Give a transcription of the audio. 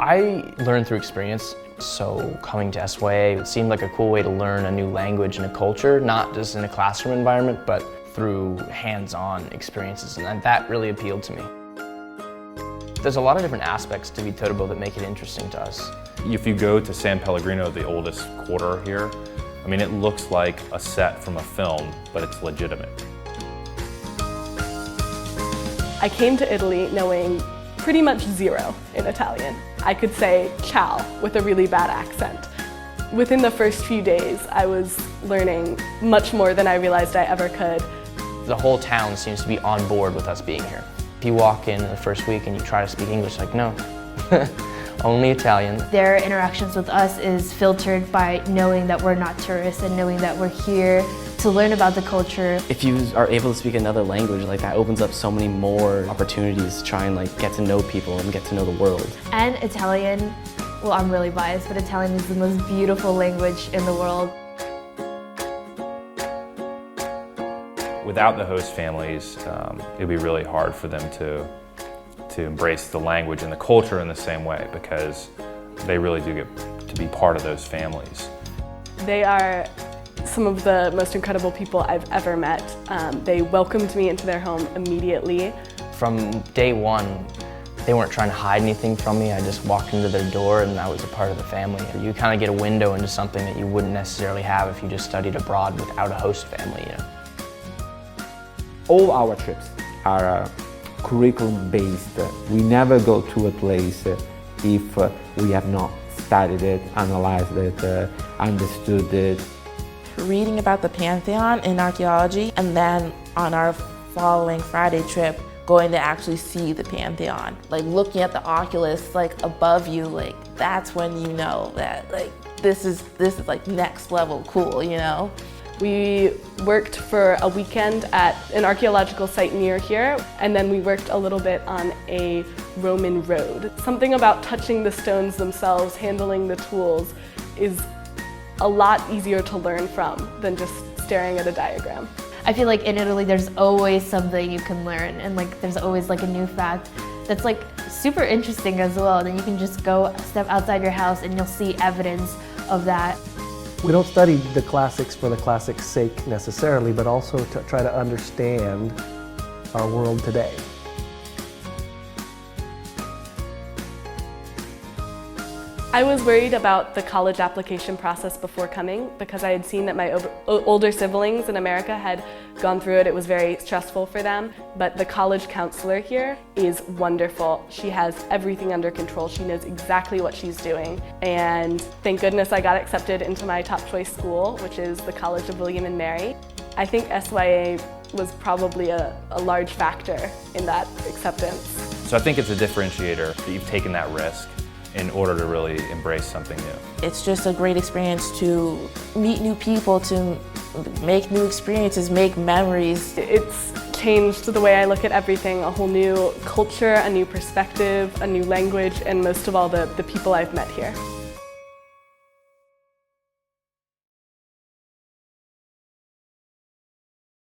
I learned through experience, so coming to SYA seemed like a cool way to learn a new language and a culture, not just in a classroom environment, but through hands-on experiences, and that really appealed to me. There's a lot of different aspects to Viterbo that make it interesting to us. If you go to San Pellegrino, the oldest quarter here, I mean, it looks like a set from a film, but it's legitimate. I came to Italy knowing pretty much zero in Italian. I could say ciao with a really bad accent. Within the first few days, I was learning much more than I realized I ever could. The whole town seems to be on board with us being here. If you walk in the first week and you try to speak English, like, no, only Italian. Their interactions with us is filtered by knowing that we're not tourists and knowing that we're here to learn about the culture. If you are able to speak another language, like that opens up so many more opportunities to try and get to know people and get to know the world. And Italian, well, I'm really biased, but Italian is the most beautiful language in the world. Without the host families, it'd be really hard for them to embrace the language and the culture in the same way, because they really do get to be part of those families. They are some of the most incredible people I've ever met. They welcomed me into their home immediately. From day one, they weren't trying to hide anything from me. I just walked into their door and I was a part of the family. You kind of get a window into something that you wouldn't necessarily have if you just studied abroad without a host family, you know. All our trips are curriculum-based. We never go to a place if we have not studied it, analyzed it, understood it. Reading about the Pantheon in archaeology, and then on our following Friday trip, going to actually see the Pantheon. Like looking at the oculus above you, that's when you know that this is next level cool, you know? We worked for a weekend at an archaeological site near here, and then we worked a little bit on a Roman road. Something about touching the stones themselves, handling the tools, is a lot easier to learn from than just staring at a diagram. I feel like in Italy there's always something you can learn, and there's always a new fact that's super interesting as well. Then you can just go step outside your house and you'll see evidence of that. We don't study the classics for the classics' sake necessarily, but also to try to understand our world today. I was worried about the college application process before coming because I had seen that my older siblings in America had gone through it. It was very stressful for them, but the college counselor here is wonderful. She has everything under control. She knows exactly what she's doing, and thank goodness I got accepted into my top choice school, which is the College of William and Mary. I think SYA was probably a large factor in that acceptance. So I think it's a differentiator that you've taken that risk in order to really embrace something new. It's just a great experience to meet new people, to make new experiences, make memories. It's changed the way I look at everything, a whole new culture, a new perspective, a new language, and most of all, the people I've met here.